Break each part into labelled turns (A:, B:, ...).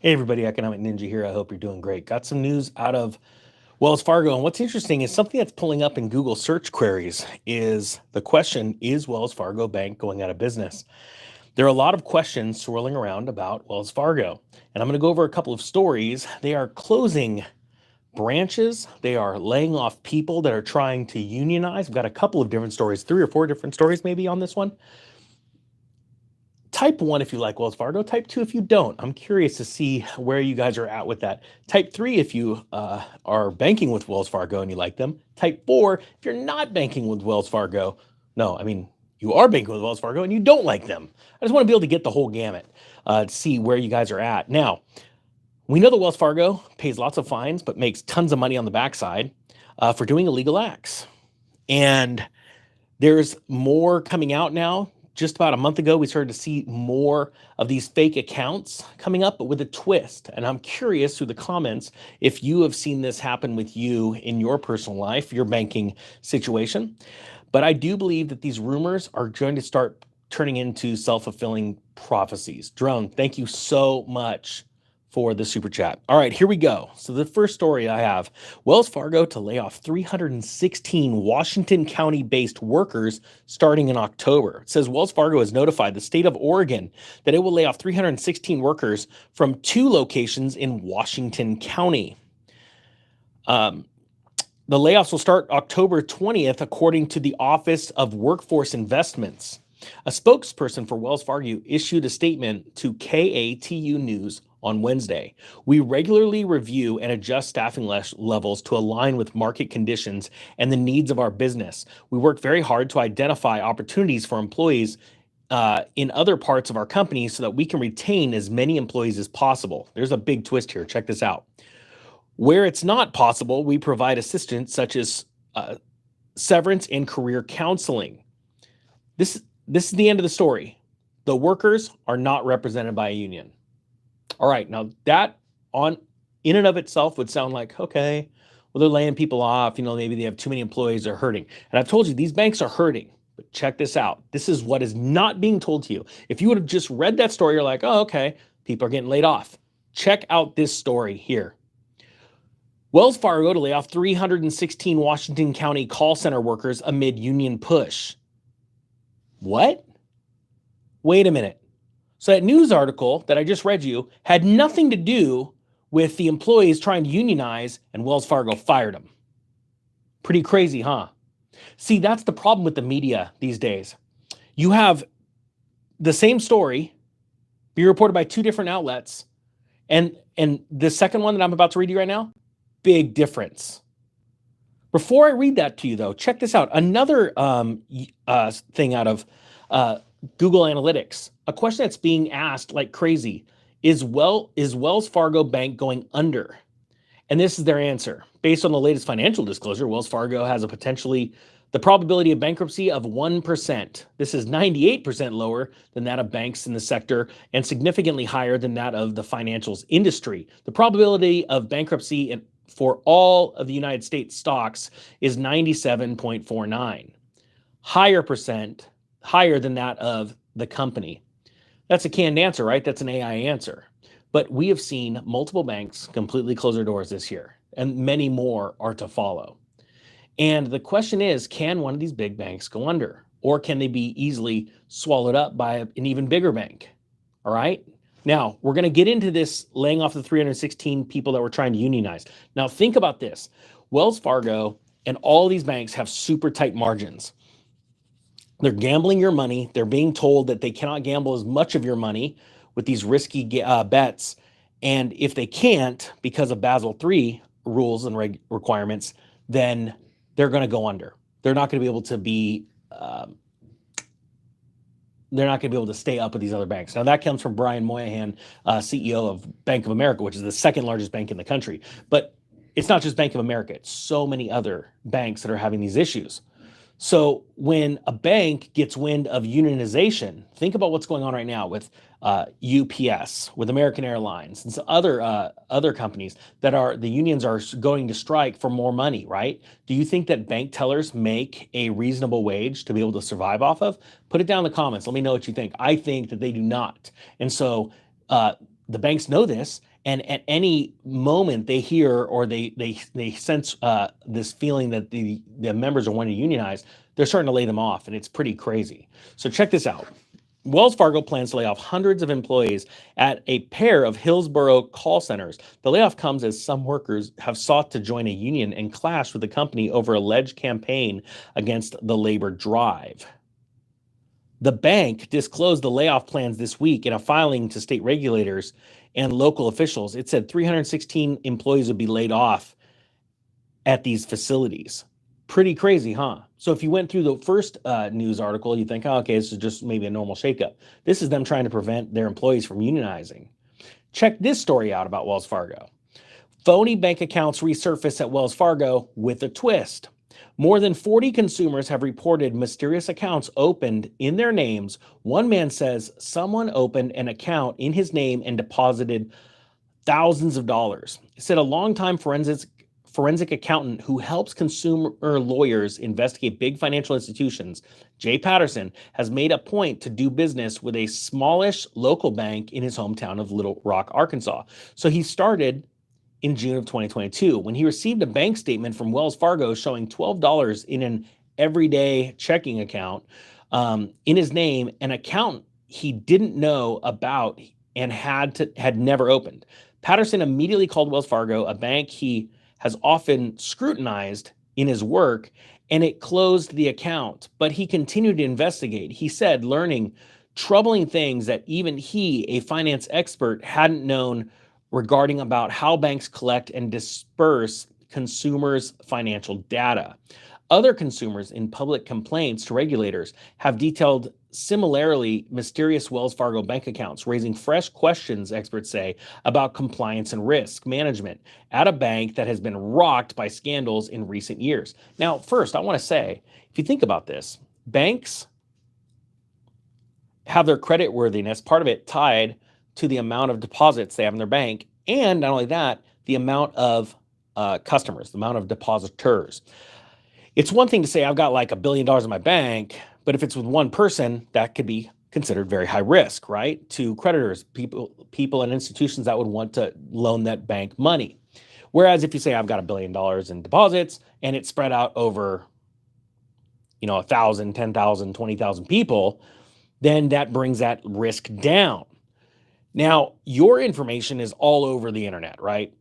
A: Hey everybody, Economic Ninja here. I hope you're doing great. Got some news out of Wells Fargo. And what's interesting is something that's pulling up in Google search queries is the question, is Wells Fargo Bank going out of business? There are a lot of questions swirling around about Wells Fargo. And I'm going to go over a couple of stories. They are closing branches. They are laying off people that are trying to unionize. We've got a couple of different stories, 3 or 4 different stories maybe on this one. Type 1 if you like Wells Fargo, type 2 if you don't. I'm curious to see where you guys are at with that. Type 3 if you are banking with Wells Fargo and you like them. Type 4 if you're not banking with Wells Fargo. No, I mean, you are banking with Wells Fargo and you don't like them. I just want to be able to get the whole gamut to see where you guys are at. Now, we know that Wells Fargo pays lots of fines, but makes tons of money on the backside for doing illegal acts. And there's more coming out now. Just about a month ago, we started to see more of these fake accounts coming up, but with a twist. And I'm curious through the comments if you have seen this happen with you in your personal life, your banking situation. But I do believe that these rumors are going to start turning into self-fulfilling prophecies. Drone, thank you so much for the super chat. All right, here we go. So the first story I have, Wells Fargo to lay off 316 Washington County-based workers starting in October. It says Wells Fargo has notified the state of Oregon that it will lay off 316 workers from 2 locations in Washington County. The layoffs will start October 20th, according to the Office of Workforce Investments. A spokesperson for Wells Fargo issued a statement to KATU News on Wednesday. We regularly review and adjust staffing levels to align with market conditions and the needs of our business. We work very hard to identify opportunities for employees in other parts of our company so that we can retain as many employees as possible. There's a big twist here. Check this out. Where it's not possible, we provide assistance such as severance and career counseling. This is the end of the story. The workers are not represented by a union. All right, now that in and of itself would sound like, okay, well, they're laying people off, maybe they have too many employees, they're hurting. And I've told you, these banks are hurting, but check this out. This is what is not being told to you. If you would have just read that story, you're like, oh, okay, people are getting laid off. Check out this story here. Wells Fargo to lay off 316 Washington County call center workers amid union push. What? Wait a minute. So that news article that I just read you had nothing to do with the employees trying to unionize, and Wells Fargo fired them. Pretty crazy, huh? See, that's the problem with the media these days. You have the same story be reported by 2 different outlets, and the second one that I'm about to read you right now, big difference. Before I read that to you, though, check this out. Another thing out of Google Analytics, a question that's being asked like crazy, is Wells Fargo Bank going under? And this is their answer. Based on the latest financial disclosure, Wells Fargo has the probability of bankruptcy of 1%. This is 98% lower than that of banks in the sector and significantly higher than that of the financials industry. The probability of bankruptcy for all of the United States stocks is 97.49. Higher than that of the company. That's a canned answer, right? That's an AI answer. But we have seen multiple banks completely close their doors this year, and many more are to follow. And the question is, can one of these big banks go under? Or can they be easily swallowed up by an even bigger bank? All right? Now, we're going to get into this laying off the 316 people that were trying to unionize. Now, think about this. Wells Fargo and all these banks have super tight margins. They're gambling your money. They're being told that they cannot gamble as much of your money with these risky bets. And if they can't, because of Basel III rules and requirements, then they're going to go under. They're not going to be able to stay up with these other banks. Now, that comes from Brian Moynihan, CEO of Bank of America, which is the second largest bank in the country. But it's not just Bank of America. It's so many other banks that are having these issues. So when a bank gets wind of unionization, think about what's going on right now with UPS, with American Airlines, and some other companies that the unions are going to strike for more money, right? Do you think that bank tellers make a reasonable wage to be able to survive off of? Put it down in the comments. Let me know what you think. I think that they do not. And so the banks know this, And at any moment they hear or they sense this feeling that the members are wanting to unionize, they're starting to lay them off, and it's pretty crazy. So check this out. Wells Fargo plans to lay off hundreds of employees at a pair of Hillsborough call centers. The layoff comes as some workers have sought to join a union and clash with the company over alleged campaign against the labor drive. The bank disclosed the layoff plans this week in a filing to state regulators and local officials. It said 316 employees would be laid off at these facilities. Pretty crazy, huh? So if you went through the first news article, you think, oh, okay, this is just maybe a normal shakeup. This is them trying to prevent their employees from unionizing. Check this story out about Wells Fargo. Phony bank accounts resurface at Wells Fargo with a twist. More than 40 consumers have reported mysterious accounts opened in their names. One man says someone opened an account in his name and deposited thousands of dollars. He said a longtime forensic accountant who helps consumer lawyers investigate big financial institutions, Jay Patterson, has made a point to do business with a smallish local bank in his hometown of Little Rock, Arkansas. So he started in June of 2022 when he received a bank statement from Wells Fargo showing $12 in an everyday checking account in his name, an account he didn't know about and had never opened. Patterson immediately called Wells Fargo, a bank he has often scrutinized in his work, and it closed the account. But he continued to investigate. He said, learning troubling things that even he, a finance expert, hadn't known regarding about how banks collect and disperse consumers' financial data. Other consumers in public complaints to regulators have detailed similarly mysterious Wells Fargo bank accounts, raising fresh questions, experts say, about compliance and risk management at a bank that has been rocked by scandals in recent years. Now, first, I want to say, if you think about this, banks have their credit worthiness, part of it tied to the amount of deposits they have in their bank, and not only that, the amount of customers, the amount of depositors. It's one thing to say I've got like $1 billion in my bank, but if it's with one person, that could be considered very high risk, right? To creditors, people and institutions that would want to loan that bank money. Whereas if you say I've got $1 billion in deposits and it's spread out over, 1,000, 10,000, 20,000 people, then that brings that risk down. Now, your information is all over the internet, right?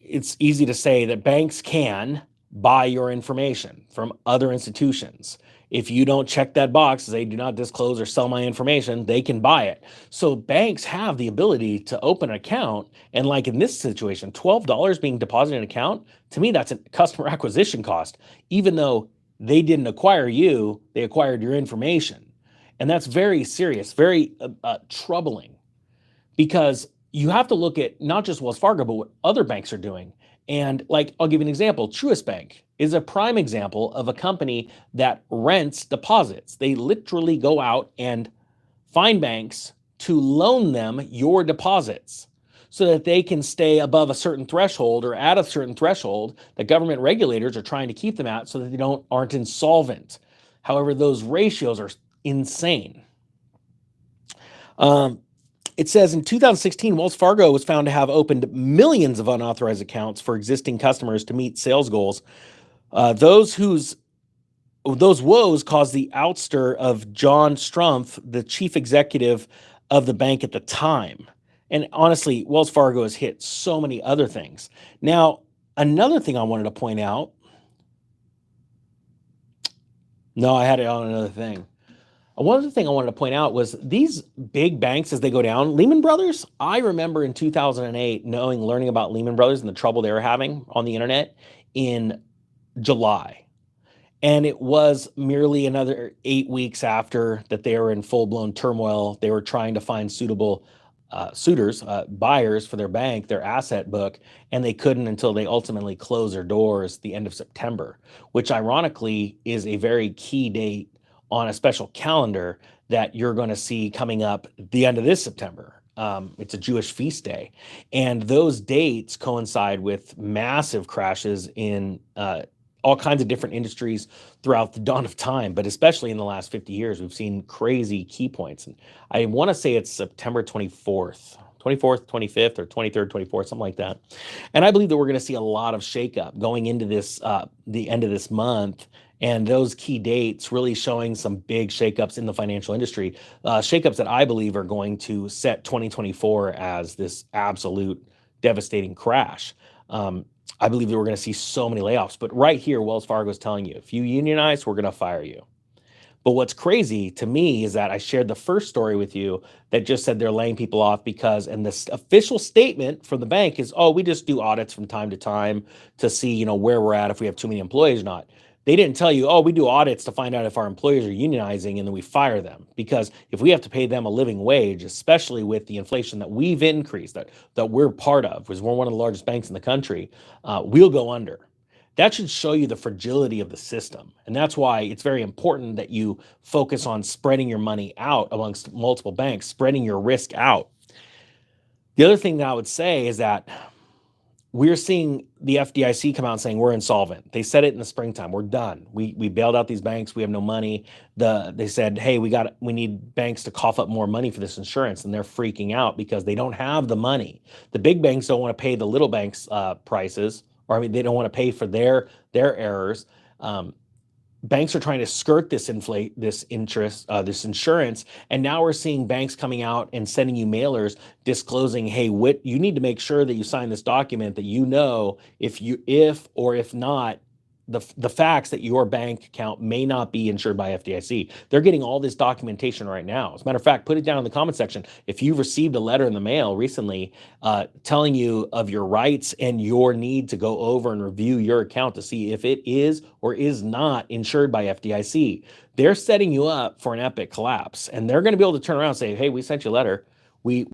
A: It's easy to say that banks can buy your information from other institutions. If you don't check that box, they do not disclose or sell my information, they can buy it. So banks have the ability to open an account. And like in this situation, $12 being deposited in an account, to me, that's a customer acquisition cost. Even though they didn't acquire you, they acquired your information. And that's very serious, very troubling, because you have to look at not just Wells Fargo, but what other banks are doing. And like, I'll give you an example. Truist Bank is a prime example of a company that rents deposits. They literally go out and find banks to loan them your deposits so that they can stay above a certain threshold or at a certain threshold that government regulators are trying to keep them at so that they aren't insolvent. However, those ratios are insane. It says in 2016, Wells Fargo was found to have opened millions of unauthorized accounts for existing customers to meet sales goals. Those woes caused the ouster of John Strumpf, the chief executive of the bank at the time. And honestly, Wells Fargo has hit so many other things. Now, another thing I wanted to point out. No, I had it on another thing. One other thing I wanted to point out was these big banks, as they go down, Lehman Brothers, I remember in 2008 learning about Lehman Brothers and the trouble they were having on the internet in July. And it was merely another 8 weeks after that they were in full-blown turmoil. They were trying to find suitable buyers for their bank, their asset book, and they couldn't until they ultimately closed their doors the end of September, which ironically is a very key date on a special calendar that you're going to see coming up the end of this September. It's a Jewish feast day. And those dates coincide with massive crashes in all kinds of different industries throughout the dawn of time, but especially in the last 50 years, we've seen crazy key points. And I want to say it's September 24th, 24th, 25th, or 23rd, 24th, something like that. And I believe that we're going to see a lot of shakeup going into this the end of this month, and those key dates really showing some big shakeups in the financial industry, shakeups that I believe are going to set 2024 as this absolute devastating crash. I believe that we're going to see so many layoffs, but right here, Wells Fargo is telling you, if you unionize, we're going to fire you. But what's crazy to me is that I shared the first story with you that just said they're laying people off because, and this official statement from the bank is, oh, we just do audits from time to time to see, where we're at, if we have too many employees or not. They didn't tell you, oh, we do audits to find out if our employees are unionizing and then we fire them. Because if we have to pay them a living wage, especially with the inflation that we've increased, that we're part of, because we're one of the largest banks in the country, we'll go under. That should show you the fragility of the system. And that's why it's very important that you focus on spreading your money out amongst multiple banks, spreading your risk out. The other thing that I would say is that we're seeing the FDIC come out saying we're insolvent. They said it in the springtime. We're done. We bailed out these banks. We have no money. They said, hey, we need banks to cough up more money for this insurance, and they're freaking out because they don't have the money. The big banks don't want to pay the little banks prices, or they don't want to pay for their errors. Banks are trying to skirt this this insurance, and now we're seeing banks coming out and sending you mailers disclosing, hey, you need to make sure that you sign this document that if or if not, the facts that your bank account may not be insured by FDIC. They're getting all this documentation right now. As a matter of fact, put it down in the comment section if you've received a letter in the mail recently telling you of your rights and your need to go over and review your account to see if it is or is not insured by FDIC. They're setting you up for an epic collapse, and they're going to be able to turn around and say, hey, we sent you a letter. We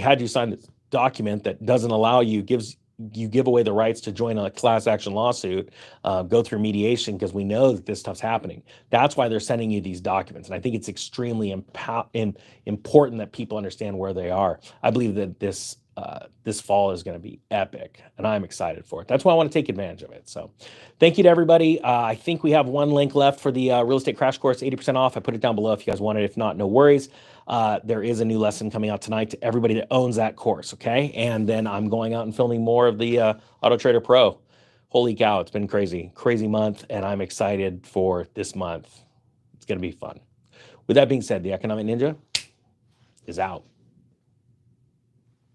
A: had you sign this document that doesn't allow you, give away the rights to join a class action lawsuit, go through mediation, because we know that this stuff's happening. That's why they're sending you these documents. And I think it's extremely important that people understand where they are. I believe that this fall is going to be epic, and I'm excited for it. That's why I want to take advantage of it. So thank you to everybody. I think we have one link left for the real estate crash course, 80% off. I put it down below if you guys want it. If not, no worries. There is a new lesson coming out tonight to everybody that owns that course, okay? And then I'm going out and filming more of the Auto Trader Pro. Holy cow, it's been crazy month, and I'm excited for this month. It's going to be fun. With that being said, the Economic Ninja is out.